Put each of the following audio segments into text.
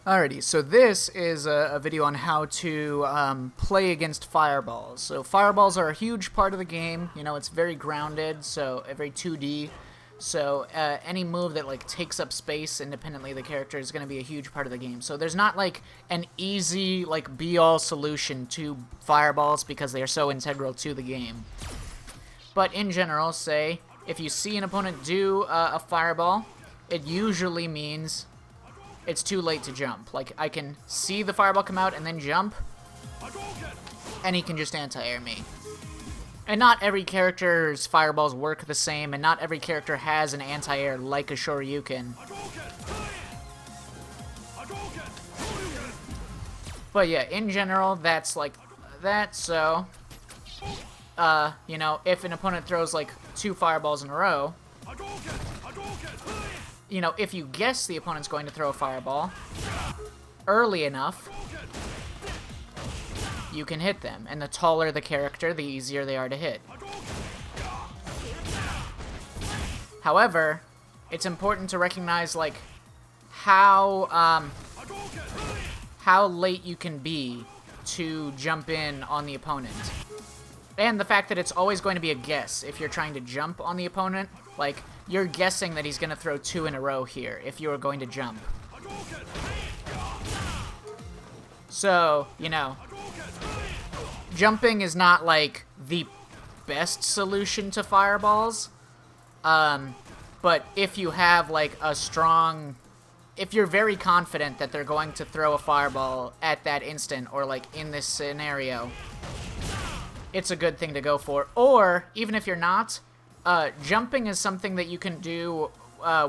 Alrighty, so this is a video on how to play against fireballs. So fireballs are a huge part of the game. You know, it's very grounded, so very 2D. So any move that like takes up space independently of the character is going to be a huge part of the game. So there's not like an easy like be-all solution to fireballs because they are so integral to the game. But in general, say if you see an opponent do a fireball, it usually means it's too late to jump. Like, I can see the fireball come out and then jump, and he can just anti-air me. And not every character's fireballs work the same, and not every character has an anti-air like a Shoryuken. But yeah, in general, that's like that, so, you know, if an opponent throws like 2 fireballs in a row, you know, if you guess the opponent's going to throw a fireball early enough, you can hit them. And the taller the character, the easier they are to hit. However, it's important to recognize, like, how late you can be to jump in on the opponent. And the fact that it's always going to be a guess if you're trying to jump on the opponent. Like, you're guessing that he's going to throw 2 in a row here if you are going to jump. So, you know, jumping is not, like, the best solution to fireballs. But if you have, like, a strong... If you're very confident that they're going to throw a fireball at that instant, or, like, in this scenario, it's a good thing to go for. Or, even if you're not... jumping is something that you can do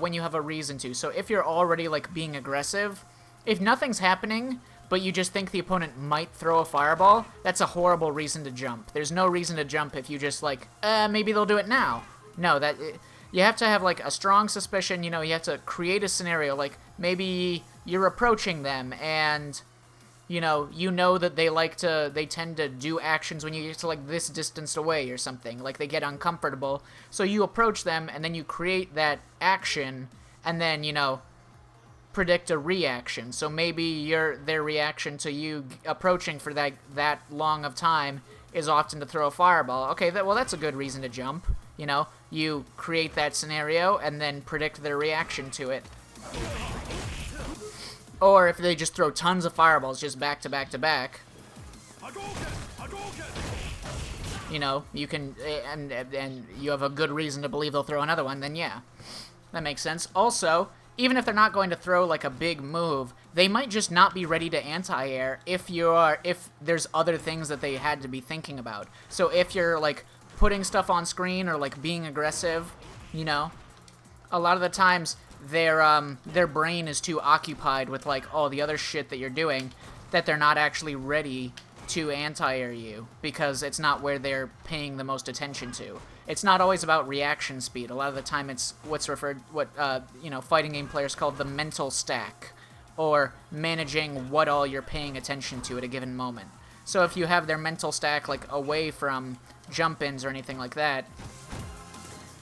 when you have a reason to. So if you're already, like, being aggressive, if nothing's happening, but you just think the opponent might throw a fireball, that's a horrible reason to jump. There's no reason to jump if you just, like, maybe they'll do it now. No, you have to have, like, a strong suspicion, you know, you have to create a scenario, like, maybe you're approaching them, and... you know that they tend to do actions when you get to, like, this distance away or something. Like, they get uncomfortable. So you approach them, and then you create that action, and then, you know, predict a reaction. So maybe their reaction to you approaching for that long of time is often to throw a fireball. Okay, well, that's a good reason to jump. You know, you create that scenario, and then predict their reaction to it. Or if they just throw tons of fireballs just back to back to back, you know, you can, and you have a good reason to believe they'll throw another one, then yeah, that makes sense. Also, even if they're not going to throw, like, a big move, they might just not be ready to anti-air if there's other things that they had to be thinking about. So if you're, like, putting stuff on screen or, like, being aggressive, you know, a lot of the times their brain is too occupied with, like, all the other shit that you're doing that they're not actually ready to anti-air you because it's not where they're paying the most attention to. It's not always about reaction speed. A lot of the time it's what you know, fighting game players call the mental stack, or managing what all you're paying attention to at a given moment. So if you have their mental stack, like, away from jump-ins or anything like that,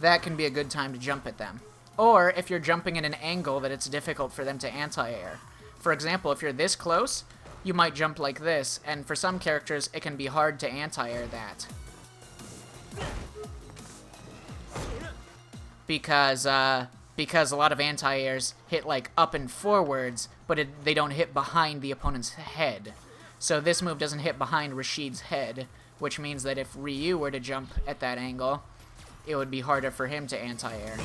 that can be a good time to jump at them. Or if you're jumping at an angle that it's difficult for them to anti-air. For example, if you're this close, you might jump like this, and for some characters, it can be hard to anti-air that. Because a lot of anti-airs hit, like, up and forwards, but they don't hit behind the opponent's head. So this move doesn't hit behind Rashid's head, which means that if Ryu were to jump at that angle, it would be harder for him to anti-air.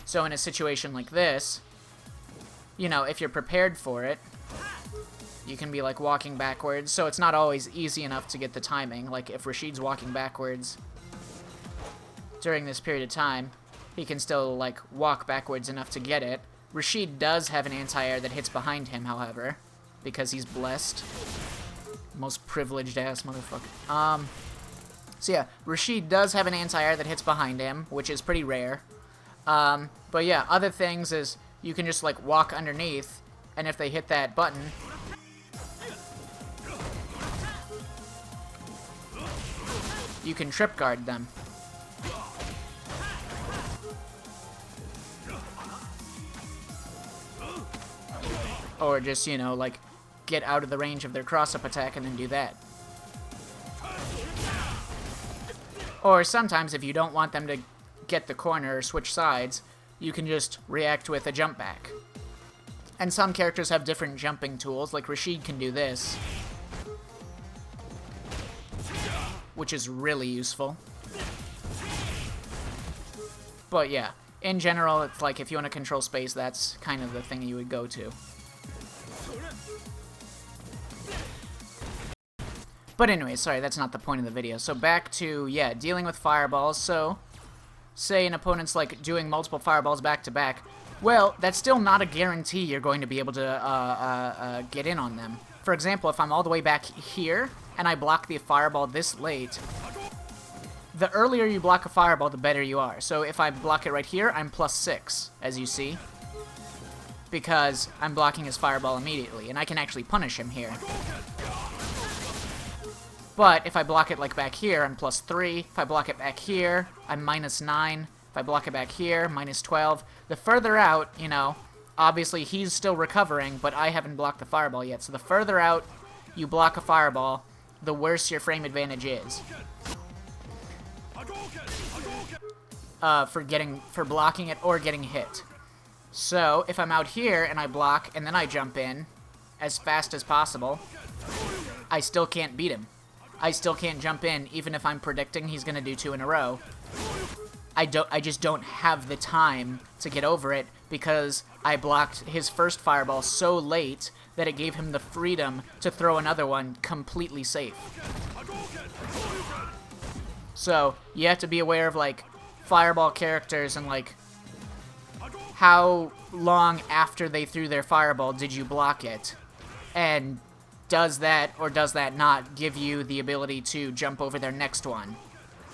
So in a situation like this, you know, if you're prepared for it, you can be, like, walking backwards. So it's not always easy enough to get the timing. Like, if Rashid's walking backwards during this period of time, he can still, like, walk backwards enough to get it. Rashid does have an anti-air that hits behind him, however, because he's blessed. Most privileged ass motherfucker. So yeah, Rashid does have an anti-air that hits behind him, which is pretty rare. But yeah, other things is you can just, like, walk underneath, and if they hit that button, you can trip guard them. Or just, you know, like, get out of the range of their cross-up attack and then do that. Or sometimes, if you don't want them to get the corner or switch sides, you can just react with a jump back. And some characters have different jumping tools, like Rashid can do this, which is really useful. But yeah, in general, it's like if you want to control space, that's kind of the thing you would go to. But anyway, sorry, that's not the point of the video. So back to, yeah, dealing with fireballs. So, say an opponent's like doing multiple fireballs back to back. Well, that's still not a guarantee you're going to be able to get in on them. For example, if I'm all the way back here and I block the fireball this late, the earlier you block a fireball, the better you are. So if I block it right here, I'm +6, as you see, because I'm blocking his fireball immediately, and I can actually punish him here. But if I block it like back here, I'm +3. If I block it back here, I'm -9. If I block it back here, -12. The further out, you know, obviously he's still recovering, but I haven't blocked the fireball yet. So the further out you block a fireball, the worse your frame advantage is. For blocking it or getting hit. So if I'm out here and I block and then I jump in as fast as possible, I still can't beat him. I still can't jump in, even if I'm predicting he's going to do 2 in a row. I just don't have the time to get over it because I blocked his first fireball so late that it gave him the freedom to throw another one completely safe. So you have to be aware of like fireball characters and like how long after they threw their fireball did you block it, and does that or does that not give you the ability to jump over their next one.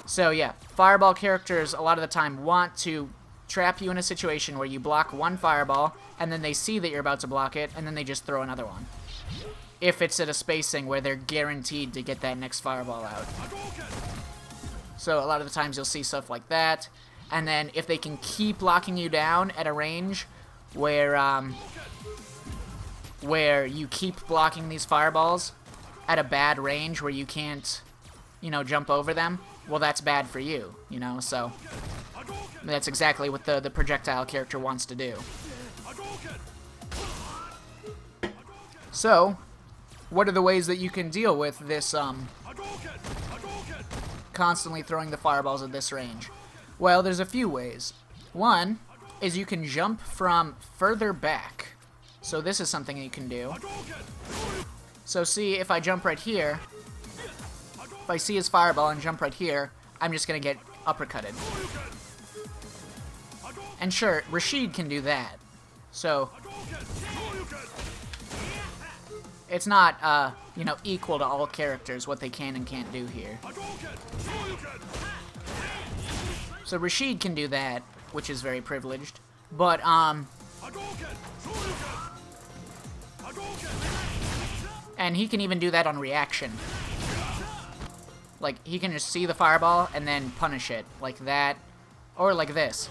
So yeah, fireball characters a lot of the time want to trap you in a situation where you block one fireball and then they see that you're about to block it and then they just throw another one, if it's at a spacing where they're guaranteed to get that next fireball out. So a lot of the times you'll see stuff like that, and then if they can keep locking you down at a range where you keep blocking these fireballs at a bad range where you can't, you know, jump over them, well, that's bad for you, you know, so that's exactly what the projectile character wants to do. So, what are the ways that you can deal with this, constantly throwing the fireballs at this range? Well, there's a few ways. One is you can jump from further back. So this is something you can do. So see, if I jump right here, if I see his fireball and jump right here, I'm just going to get uppercutted. And sure, Rashid can do that. So it's not, you know, equal to all characters what they can and can't do here. So Rashid can do that, which is very privileged. But, and he can even do that on reaction. Like, he can just see the fireball and then punish it, like that, or like this.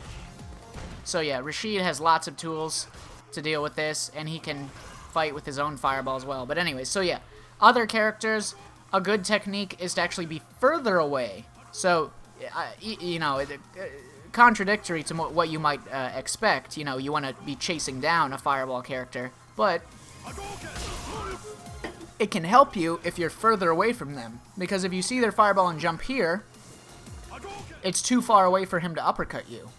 So yeah, Rashid has lots of tools to deal with this, and he can fight with his own fireball as well. But anyway, so yeah, other characters, a good technique is to actually be further away. So, you know, contradictory to what you might expect, you know, you want to be chasing down a fireball character, but it can help you if you're further away from them, because if you see their fireball and jump here, it's too far away for him to uppercut you.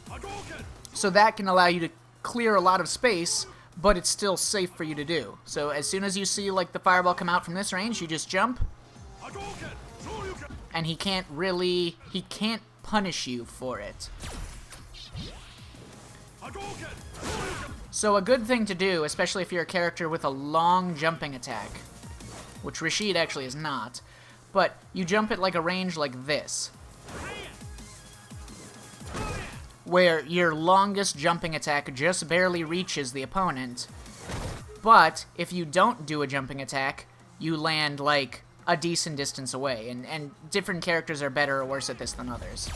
So that can allow you to clear a lot of space, but it's still safe for you to do. So as soon as you see like the fireball come out from this range, you just jump, and he can't punish you for it. So a good thing to do, especially if you're a character with a long jumping attack, which Rashid actually is not, but you jump at like a range like this, where your longest jumping attack just barely reaches the opponent, but if you don't do a jumping attack, you land like a decent distance away, and different characters are better or worse at this than others.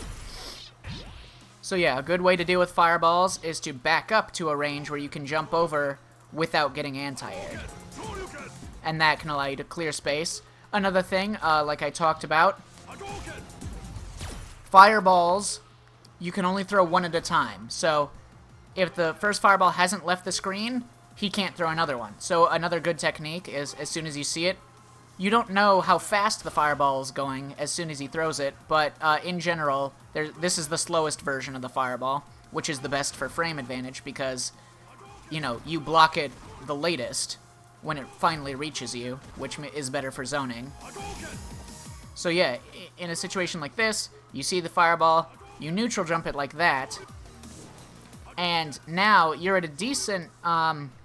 So yeah, a good way to deal with fireballs is to back up to a range where you can jump over without getting anti-aired. And that can allow you to clear space. Another thing, like I talked about, fireballs, you can only throw one at a time. So if the first fireball hasn't left the screen, he can't throw another one. So another good technique is, as soon as you see it, you don't know how fast the fireball is going as soon as he throws it, but in general, this is the slowest version of the fireball, which is the best for frame advantage because, you know, you block it the latest when it finally reaches you, which is better for zoning. So yeah, in a situation like this, you see the fireball, you neutral jump it like that, and now you're at a decent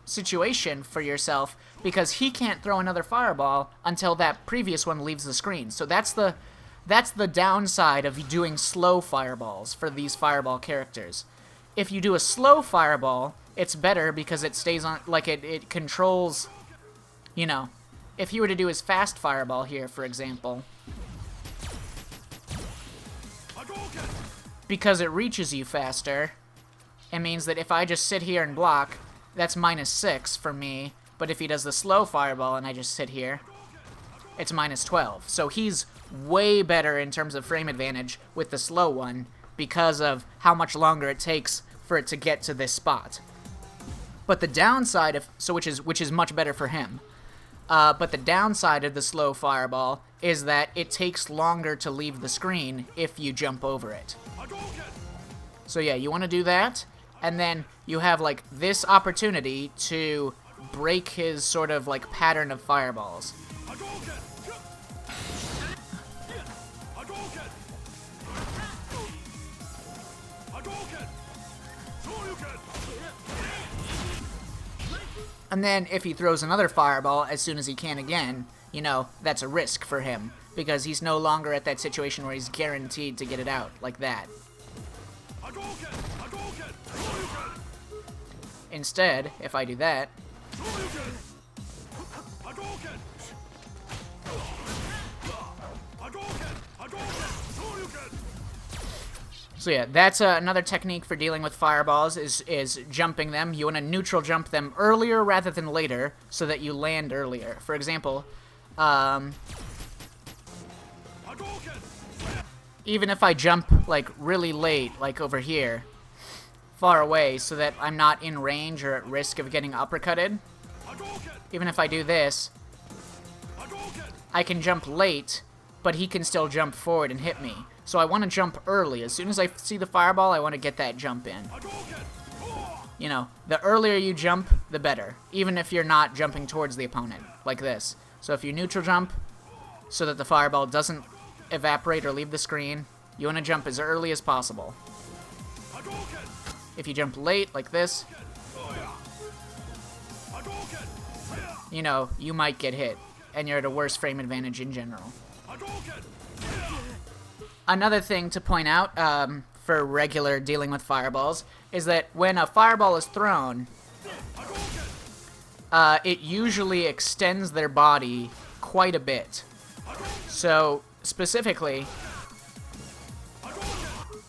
situation for yourself because he can't throw another fireball until that previous one leaves the screen. So that's the downside of doing slow fireballs for these fireball characters. If you do a slow fireball, it's better because it stays on, like it controls, you know, if you were to do his fast fireball here, for example, because it reaches you faster, it means that if I just sit here and block, that's -6 for me, but if he does the slow fireball and I just sit here, it's -12. So he's way better in terms of frame advantage with the slow one because of how much longer it takes for it to get to this spot. But the downside of, which is much better for him. But the downside of the slow fireball is that it takes longer to leave the screen if you jump over it. So yeah, you want to do that, and then you have like this opportunity to break his sort of like pattern of fireballs. And then if he throws another fireball as soon as he can again, you know, that's a risk for him, because he's no longer at that situation where he's guaranteed to get it out, like that. Instead, if I do that, so yeah, that's another technique for dealing with fireballs, is jumping them. You want to neutral jump them earlier rather than later, so that you land earlier. For example, even if I jump like really late, like over here, far away, so that I'm not in range or at risk of getting uppercutted, even if I do this, I can jump late, but he can still jump forward and hit me. So I want to jump early. As soon as I see the fireball, I want to get that jump in. You know, the earlier you jump, the better. Even if you're not jumping towards the opponent, like this. So if you neutral jump, so that the fireball doesn't evaporate or leave the screen, you want to jump as early as possible. If you jump late, like this, you know, you might get hit, and you're at a worse frame advantage in general. Another thing to point out for regular dealing with fireballs is that when a fireball is thrown, it usually extends their body quite a bit. So, specifically,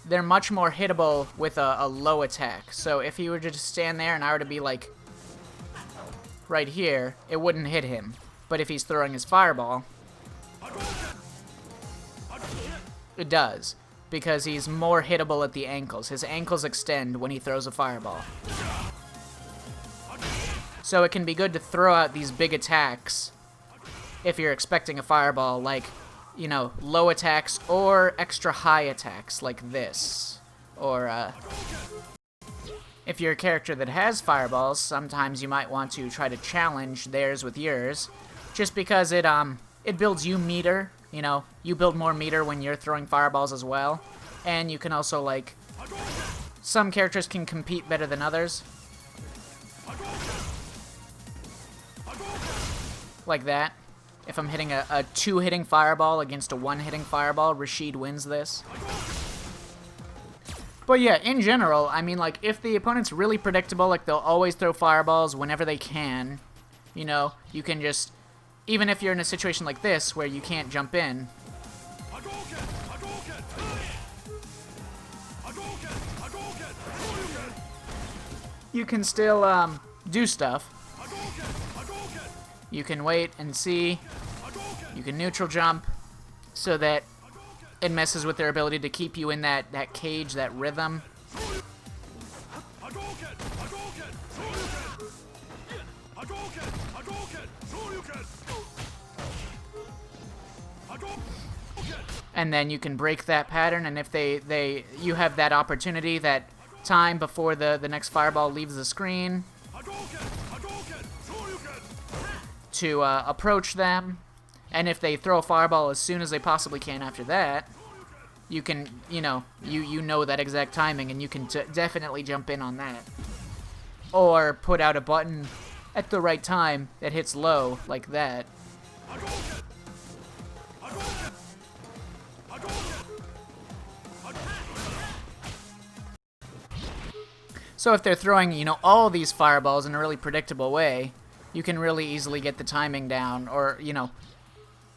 they're much more hittable with a low attack. So if he were to just stand there and I were to be like right here, it wouldn't hit him. But if he's throwing his fireball, it does, because he's more hittable at the ankles. His ankles extend when he throws a fireball. So it can be good to throw out these big attacks if you're expecting a fireball, like, you know, low attacks or extra high attacks like this. Or, if you're a character that has fireballs, sometimes you might want to try to challenge theirs with yours, just because it builds you meter. You know, you build more meter when you're throwing fireballs as well. And you can also, like, some characters can compete better than others. Like that. If I'm hitting a 2-hitting fireball against a 1-hitting fireball, Rashid wins this. But yeah, in general, I mean, like, if the opponent's really predictable, like, they'll always throw fireballs whenever they can, you know, you can just, even if you're in a situation like this, where you can't jump in, you can still, do stuff. you can wait and see. You can neutral jump so that it messes with their ability to keep you in that cage, that rhythm. And then you can break that pattern, and if you have that opportunity, that time before the next fireball leaves the screen to approach them. And if they throw a fireball as soon as they possibly can after that, you can, you know that exact timing, and you can definitely jump in on that. Or put out a button at the right time that hits low, like that. So if they're throwing, all these fireballs in a really predictable way, you can really easily get the timing down, or,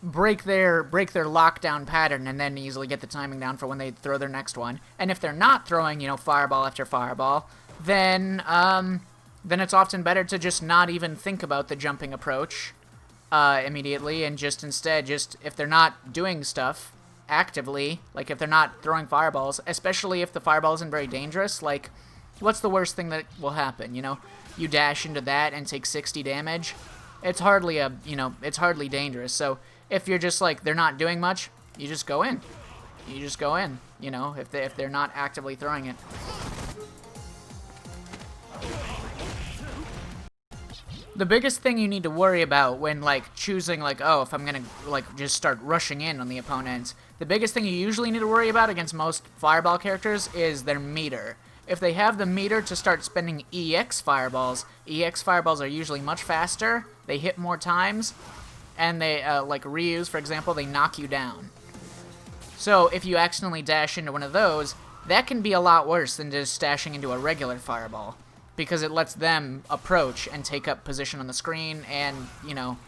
break their lockdown pattern and then easily get the timing down for when they throw their next one. And if they're not throwing, fireball after fireball, then it's often better to just not even think about the jumping approach immediately, and just instead, if they're not doing stuff actively, like if they're not throwing fireballs, especially if the fireball isn't very dangerous, like, what's the worst thing that will happen, You dash into that and take 60 damage. It's hardly it's hardly dangerous. So if you're just like, they're not doing much, you just go in. You just go in, if they're not actively throwing it. The biggest thing you need to worry about when, like, choosing, like, oh, if I'm gonna, like, just start rushing in on the opponent, the biggest thing you usually need to worry about against most fireball characters is their meter. If they have the meter to start spending EX fireballs are usually much faster, they hit more times, and they, like Ryu's, for example, they knock you down. So if you accidentally dash into one of those, that can be a lot worse than just dashing into a regular fireball, because it lets them approach and take up position on the screen and,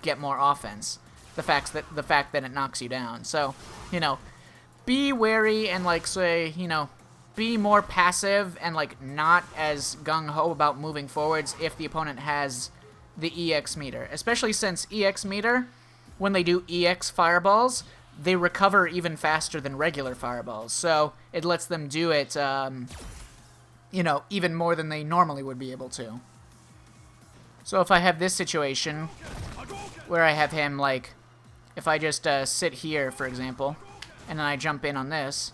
get more offense. The fact that it knocks you down. So, be wary and, like, say, be more passive and, like, not as gung-ho about moving forwards if the opponent has the EX meter. Especially since EX meter, when they do EX fireballs, they recover even faster than regular fireballs. So it lets them do it, even more than they normally would be able to. So if I have this situation where I have him, like, if I just sit here, for example, and then I jump in on this,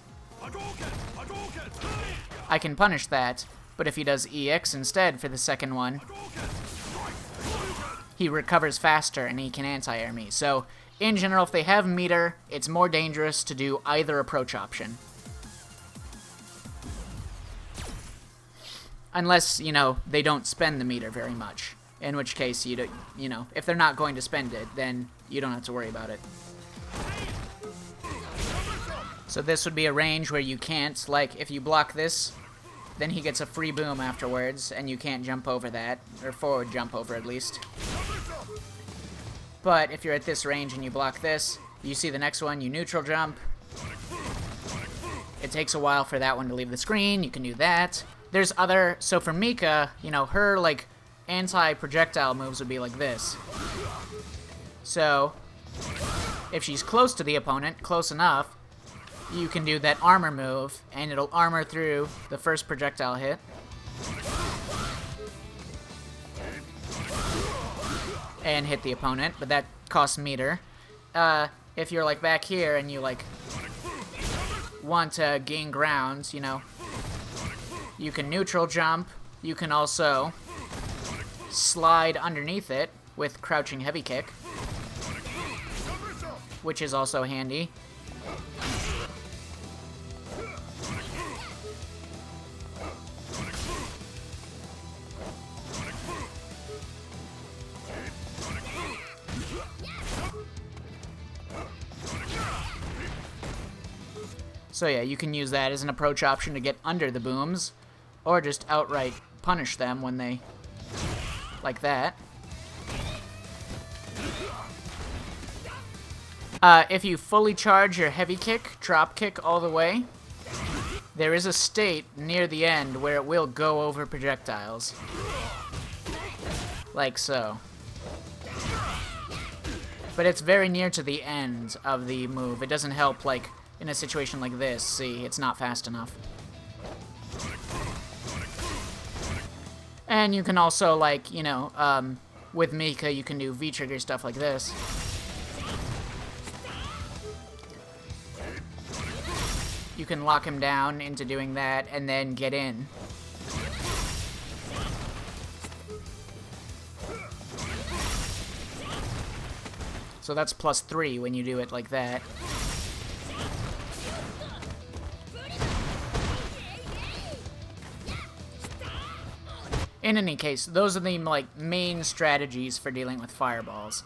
I can punish that, but if he does EX instead for the second one, he recovers faster and he can anti-air me. So, in general, if they have meter, it's more dangerous to do either approach option. Unless, they don't spend the meter very much. In which case, if they're not going to spend it, then you don't have to worry about it. So this would be a range where you can't, like, if you block this, then he gets a free boom afterwards, and you can't jump over that, or forward jump over at least. But if you're at this range and you block this, you see the next one, you neutral jump. It takes a while for that one to leave the screen, you can do that. There's other, so for Mika, her, like, anti-projectile moves would be like this. So, if she's close to the opponent, close enough, you can do that armor move, and it'll armor through the first projectile hit. And hit the opponent, but that costs meter. If you're, like, back here and you, like, want to gain ground, you can neutral jump. You can also slide underneath it with crouching heavy kick, which is also handy. So yeah, you can use that as an approach option to get under the booms, or just outright punish them when they, like that. If you fully charge your heavy kick, drop kick all the way, there is a state near the end where it will go over projectiles. Like so. But it's very near to the end of the move. It doesn't help, like, in a situation like this. See, it's not fast enough. And you can also, like, you know, with Mika, you can do V-trigger stuff like this. You can lock him down into doing that and then get in. So that's +3 when you do it like that. In any case, those are the, like, main strategies for dealing with fireballs.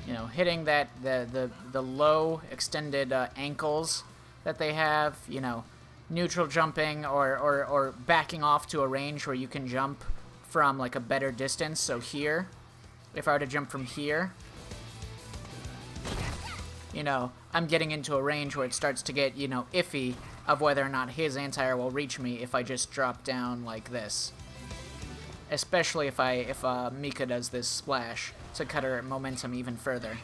You know, hitting that, the low extended ankles that they have, you know, neutral jumping or backing off to a range where you can jump from, like, a better distance. So here, if I were to jump from here, you know, I'm getting into a range where it starts to get, you know, iffy of whether or not his anti-air will reach me if I just drop down like this. Especially if Mika does this splash to cut her momentum even further.